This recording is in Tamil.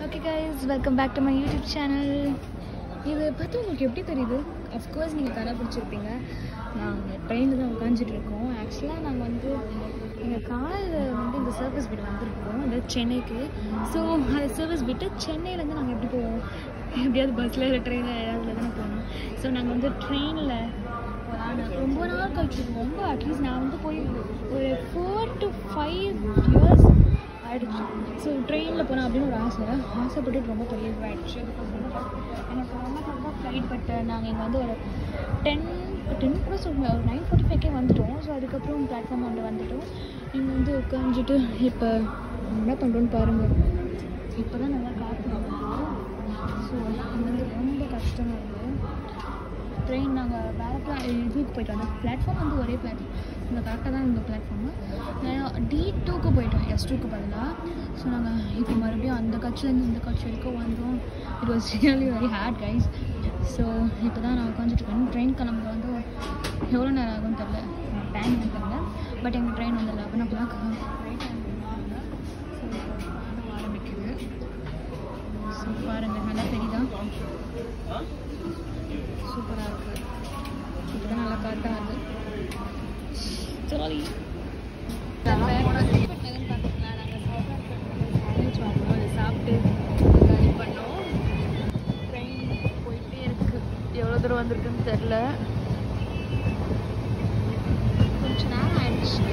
Okay guys, welcome back to my YouTube channel. இது பார்த்து உங்களுக்கு எப்படி தெரியுது? அஃப்கோர்ஸ் நீங்கள் கடை பிடிச்சிருப்பீங்க. நாங்கள் ட்ரெயினில் தான் உட்காந்துட்டு இருக்கோம். ஆக்சுவலாக நாங்கள் வந்து எங்கள் காலையில் வந்து இந்த சர்வீஸ் விட்டு வந்திருக்கோம், இந்த சென்னைக்கு. ஸோ அந்த சர்வீஸ் விட்டு சென்னையிலேருந்து நாங்கள் எப்படி போவோம்? எப்படியாவது பஸ்ஸில் இல்லை ட்ரெயினில் ஏதாவது தானே போகணும். ஸோ நாங்கள் வந்து ட்ரெயினில் ரொம்ப நாள் கழிச்சிருக்கோம். ரொம்ப அட்லீஸ்ட் நான் வந்து போய் ஒரு 4 to 5 years ஆகிடுச்சு. ஸோ ட்ரெயினில் போனால் அப்படின்னு ஒரு ஆசைப்பட்டு ரொம்ப பெரிய ஆகிடுச்சு. எனக்கு ரொம்ப ரொம்ப ஃப்ளைட் பட் நாங்கள் இங்கே வந்து ஒரு 10 கூட சொல்லுங்கள், ஒரு 9:45 வந்துவிட்டோம். ஸோ அதுக்கப்புறம் பிளாட்ஃபார்ம் வந்து வந்துவிட்டோம். இங்கே வந்து உட்காந்துட்டு இப்போ என்ன பண்ணுறோன்னு பாருங்கள். இப்போ தான் நல்லா காற்று வந்துடும். ஸோ அது வந்து ரொம்ப கஷ்டமாக இருக்குது. ட்ரெயின் நாங்கள் வேறு இதுக்கு போய்ட்டு வந்தோம். பிளாட்ஃபார்ம் வந்து ஒரே பிளாட்ஃபார்ம், இந்த கரெக்டாக தான் இந்த பிளாட்ஃபார்மு. D2க்கு போய்ட்டோம், S2க்கு பதிலாக. ஸோ நாங்கள் இப்போ மறுபடியும் அந்த கட்சியிலேருந்து இந்த கட்சி வரைக்கும் வந்தோம். It was really very hard guys. So இப்போ தான் நான் உட்காந்துட்ருக்கேன். ட்ரெயின் கிளம்புற வந்து எவ்வளோ நேரம் ஆகும்னு தெரில, டைம் தெரில. பட் எங்கள் ட்ரெயின் வந்து 11 o'clock ரைட் டைம் பண்ணாங்க. ஸோ ஆரம்பிக்குது. ஸோ பாருங்கள், நல்லா தெரியுதா? சூப்பராக இருக்குது. இப்போ தான் நல்லா காட்டாக இருக்குது. சாரி பார்த்தீங்களா, நாங்கள் சாண்ட்விச் வாங்கினோம், அதை சாப்பிட்டு இது பண்ணோம். ட்ரெயின் போயிட்டே இருக்குது. எவ்வளோ தூரம் வந்திருக்குன்னு தெரில, கொஞ்சம் நேரம் ஆயிடுச்சு.